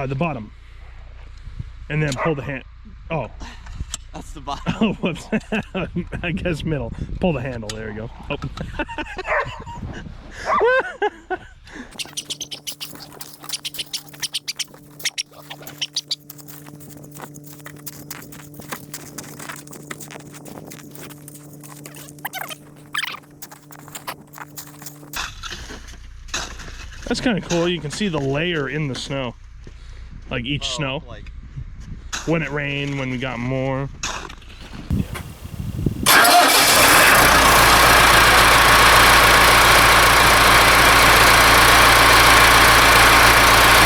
The bottom. And then pull the hand. Oh. That's the bottom. Oh, whoops. I guess middle. Pull the handle. There you go. Oh. That's kind of cool. You can see the layer in the snow. Like each snow. Like when it rained, when we got more.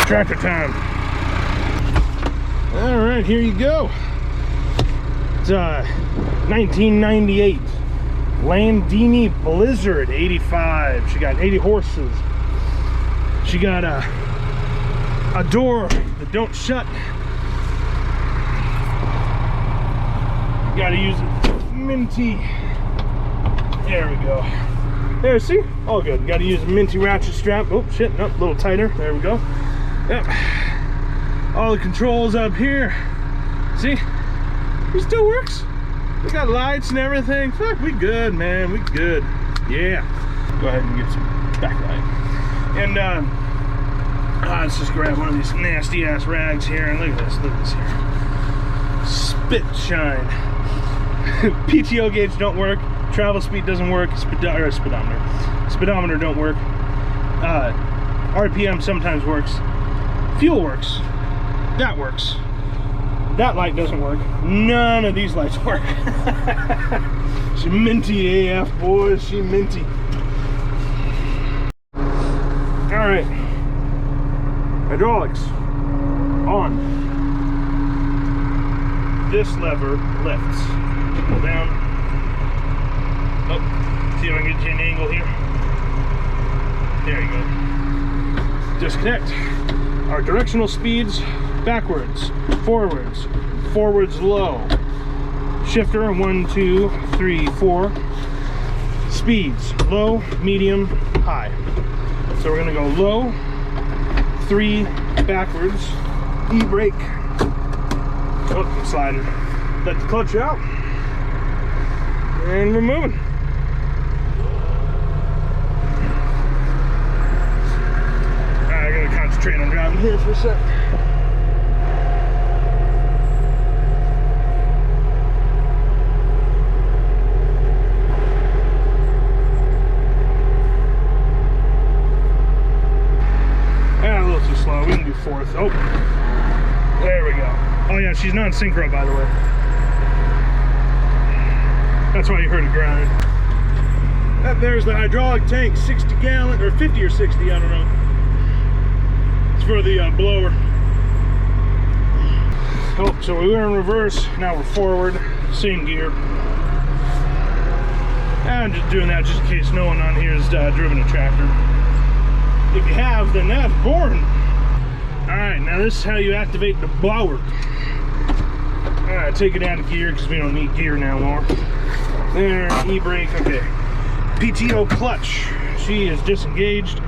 Tractor time. All right, here you go. It's 1998 Landini Blizzard 85. She got 80 horses. She got a door that don't shut. You gotta use it minty. There we go. There, see? All good. You gotta use a minty ratchet strap. Oh shit, nope, a little tighter. There we go. Yep. All the controls up here. See? It still works. We got lights and everything. Fuck, we good, man. We good. Yeah. Go ahead and get some backlight. And let's just grab one of these nasty ass rags here and look at this here. Spit shine. PTO gauge don't work, travel speed doesn't work, speedometer don't work, RPM sometimes works, fuel works, that works, that light doesn't work, none of these lights work. She minty AF, boys, she minty. Alright, hydraulics on. This lever lifts. Pull down. Oh, see if I can get you an angle here. There you go. Disconnect. Our directional speeds: backwards, forwards, forwards low. Shifter 1, 2, 3, 4. Speeds: low, medium, high. So we're gonna go low, 3, backwards, e-brake. Oh, I'm sliding. Let the clutch out. And we're moving. Alright, I gotta concentrate on driving here for a sec. Yeah, a little too slow. We can do fourth. Oh, there we go. Oh yeah, she's non-synchro, by the way. That's why you heard it grind. There's the hydraulic tank, 60 gallon, or 50 or 60, I don't know. It's for the blower. Oh, so we were in reverse, now we're forward, same gear. I'm just doing that just in case no one on here has driven a tractor. If you have, then that's boring. All right, now this is how you activate the blower. All right, take it out of gear because we don't need gear now more. There, e-brake, okay. PTO clutch, she is disengaged.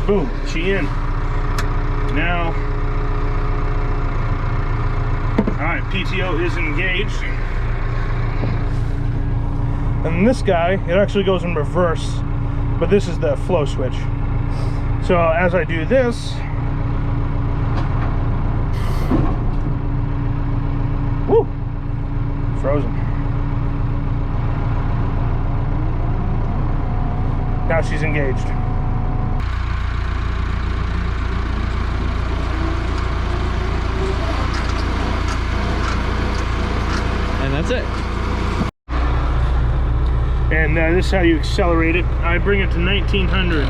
Boom, she in. Now, all right, PTO is engaged. And this guy, it actually goes in reverse, but this is the flow switch. So as I do this, woo, frozen. Now she's engaged. And that's it. And this is how you accelerate it. I bring it to 1900.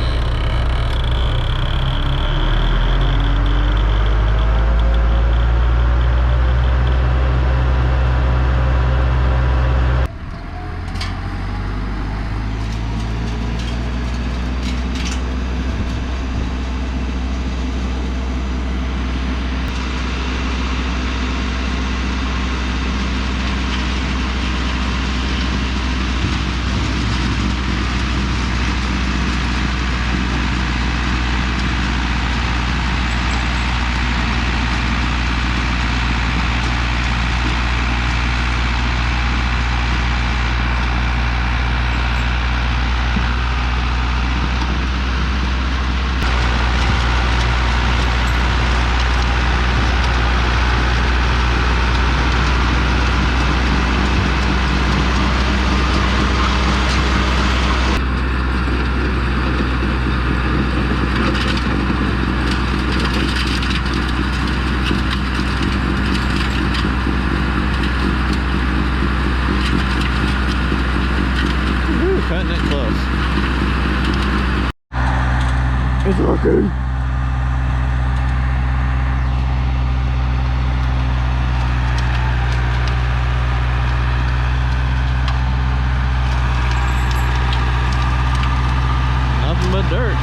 cutting it close. It's working. Nothing but dirt.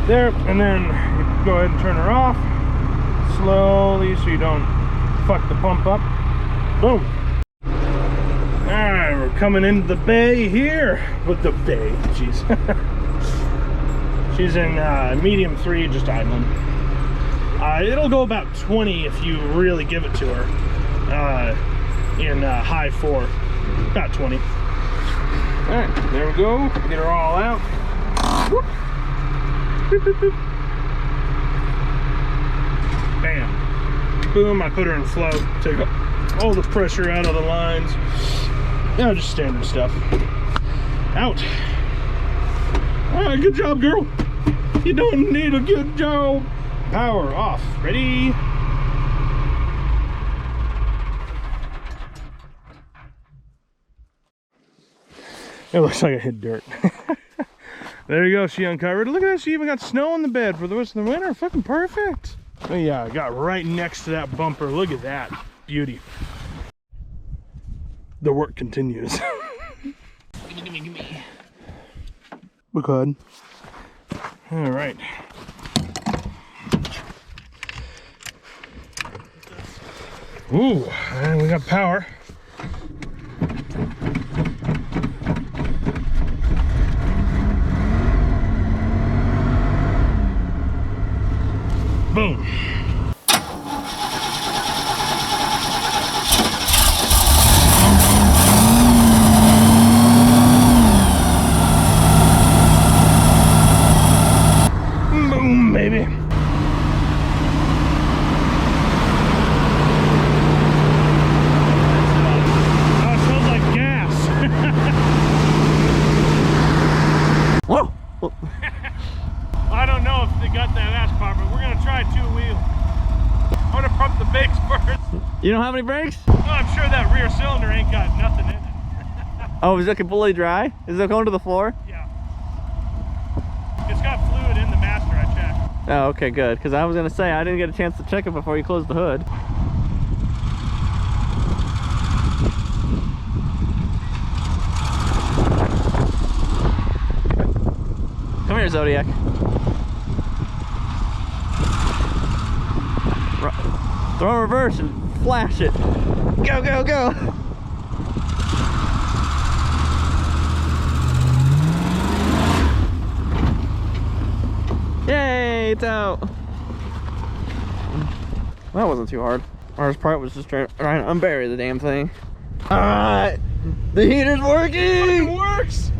There, and then you go ahead and turn her off slowly so you don't fuck the pump up. Boom. Alright, we're coming into the bay here with the bay. Jeez. She's in medium 3, just idling. It'll go about 20 if you really give it to her. In high 4, about 20. Alright, there we go. Get her all out. Whoop. Boop, boop, boop. Bam. Boom, I put her in flow. Take all the pressure out of the lines. Yeah, just standard stuff. Out. Alright, good job, girl. You don't need a good job. Power off. Ready? It looks like I hit dirt. There you go, she uncovered. Look at that, she even got snow on the bed for the rest of the winter. Fucking perfect. Oh yeah, I got right next to that bumper. Look at that. Beauty. The work continues. Gimme. Look good. All right. Ooh, and we got power. Boom. Boom, baby. Oh, it smells like gas. Whoa! I don't know if they got that ass part, but we're gonna try 2-wheel. I'm gonna pump the brakes first. You don't have any brakes? Well, I'm sure that rear cylinder ain't got nothing in it. Oh, is it completely dry? Is it going to the floor? Yeah. It's got fluid in the master, I checked. Oh, okay, good. Because I was going to say, I didn't get a chance to check it before you closed the hood. Come here, Zodiac. Throw in reverse and flash it. Go, go, go! Yay, it's out. That wasn't too hard. Hardest part was just trying to unbury the damn thing. Alright, the heater's working! It works!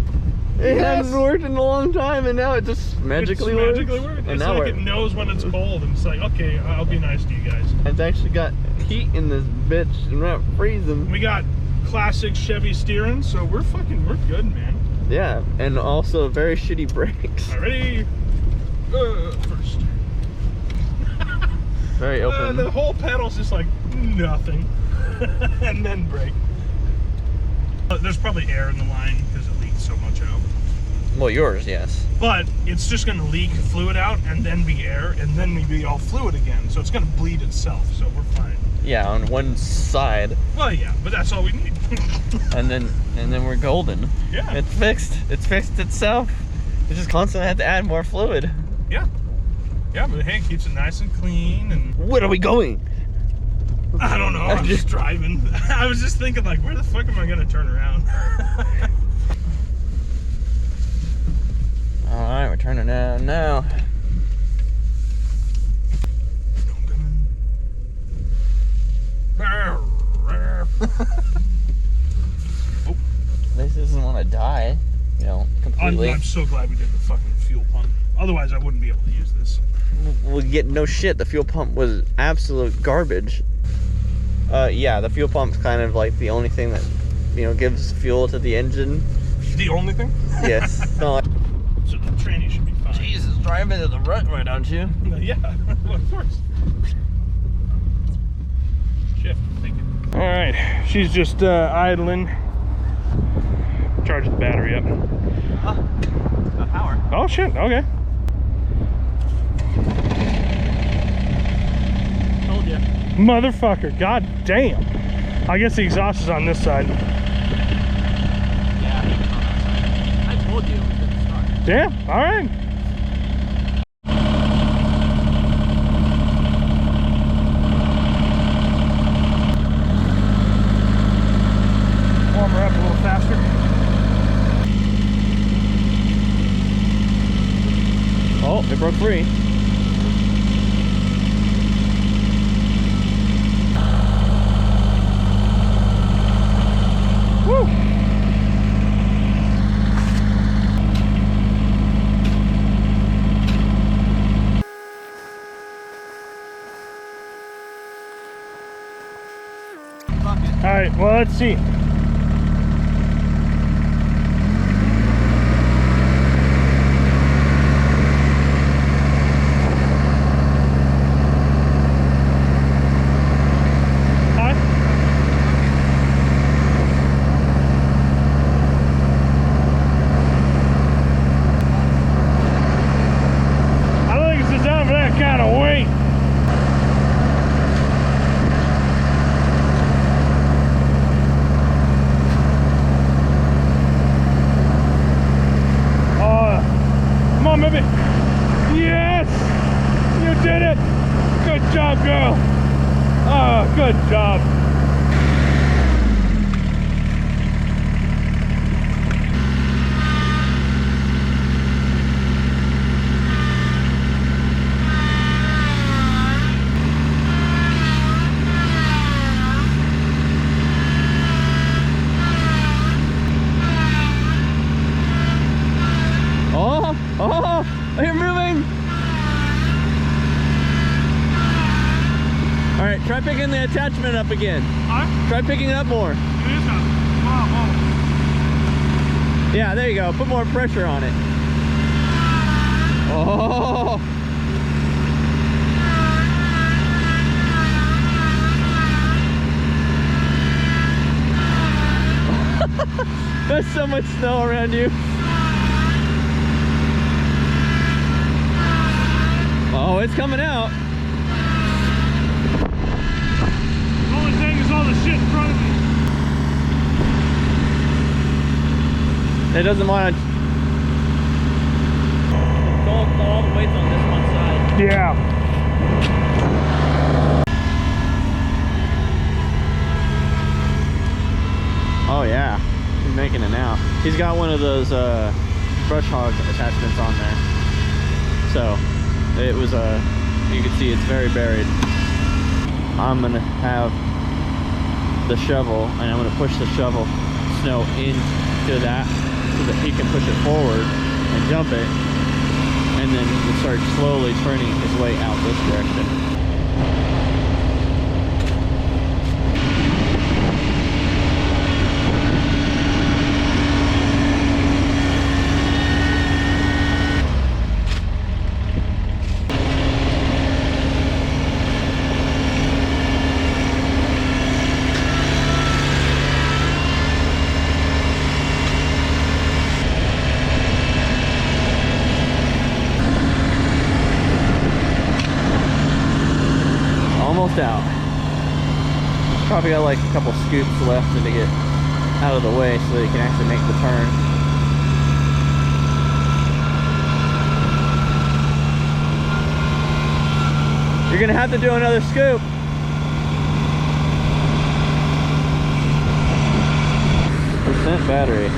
It hasn't worked in a long time, and now it just magically works. And And it's now like it knows when it's cold, and it's like, okay, I'll be nice to you guys. It's actually got heat in this bitch, and we're not freezing. We got classic Chevy steering, so we're good, man. Yeah, and also very shitty brakes. All right, ready? First. Very open. The whole pedal's just like nothing. And then brake. There's probably air in the line because it leaks so much out. Well, yours, yes. But it's just going to leak fluid out and then be air and then be all fluid again. So it's going to bleed itself. So we're fine. Yeah, on one side. Well, yeah, but that's all we need. and then we're golden. Yeah. It's fixed. It's fixed itself. We just constantly have to add more fluid. Yeah. Yeah, but hey, it keeps it nice and clean. And Where are we going? I don't know. I'm just driving. I was just thinking, like, where the fuck am I going to turn around? Alright, we're turning down now. This doesn't want to die, you know, completely. I'm so glad we did the fucking fuel pump. Otherwise, I wouldn't be able to use this. We'll get no shit. The fuel pump was absolute garbage. Yeah, the fuel pump's kind of like the only thing that, you know, gives fuel to the engine. The only thing? Yes. No, like, So the tranny should be fine. Jesus, drive into the rut, right, don't you? Yeah, well, of course. Shift, thank you. All right, she's just idling. Charge the battery up. Oh, it's got power. Oh shit, okay. Told you. Motherfucker, god damn. I guess the exhaust is on this side. Yeah, it's on that side. I told you it was going to start. Damn, all right. Warm her up a little faster. Oh, it broke free. Woo! All right, well, let's see. Yes! You did it! Good job, girl! Oh, good job. Oh, you're moving! Alright, try picking the attachment up again. Huh? Try picking it up more. It is up. Wow. Yeah, there you go. Put more pressure on it. Oh! There's so much snow around you. Oh, it's coming out. The only thing is all the shit in front of me. It doesn't want to. All the weight's on this one side. Yeah. Oh yeah, he's making it now. He's got one of those brush hog attachments on there. So it was you can see it's very buried. I'm gonna have the shovel and I'm gonna push the shovel snow into that so that he can push it forward and jump it, and then he'll start slowly turning his way out this direction. Out. Probably got like a couple scoops left to get out of the way so that you can actually make the turn. You're gonna have to do another scoop. Percent battery.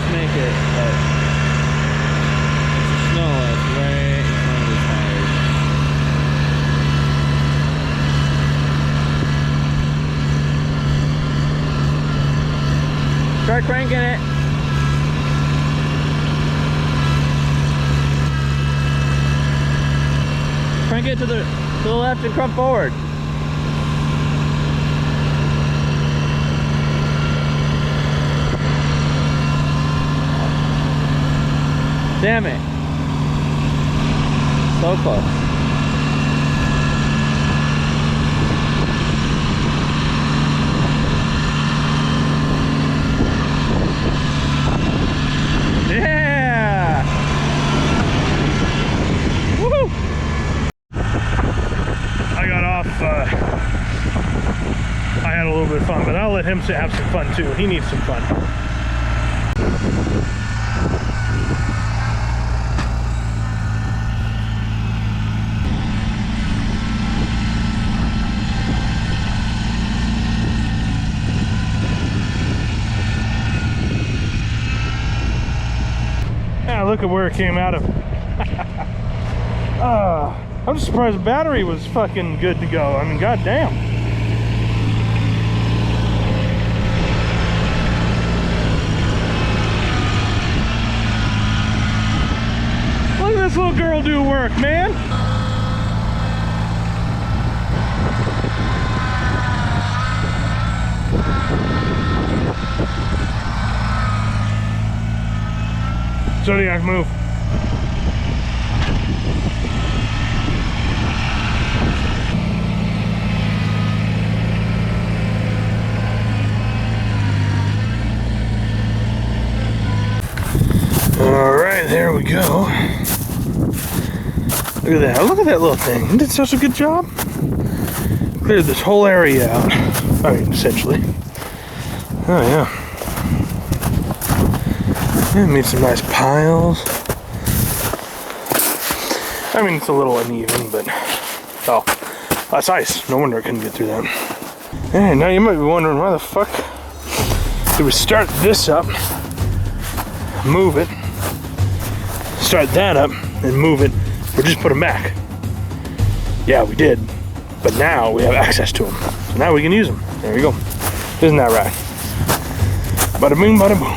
Make it, but snow is right in front of the tires. Start cranking it. Crank it to the left and crump forward. Damn it. So close. Yeah! Woohoo! I got off, I had a little bit of fun, but I'll let him have some fun too. He needs some fun. Yeah, look at where it came out of. I'm just surprised the battery was fucking good to go. I mean, goddamn. Look at this little girl do work, man. Zodiac, move. All right, there we go. Look at that. Look at that little thing. It did such a good job. Cleared this whole area out. I mean, essentially. Oh, yeah. Yeah, made some nice piles. I mean, it's a little uneven, but oh, that's ice. No wonder it couldn't get through that. And now you might be wondering why the fuck did we start this up, move it, start that up, and move it, or just put them back. Yeah, we did, but now we have access to them, so now we can use them. There you go. Isn't that right? Bada boom, bada boom.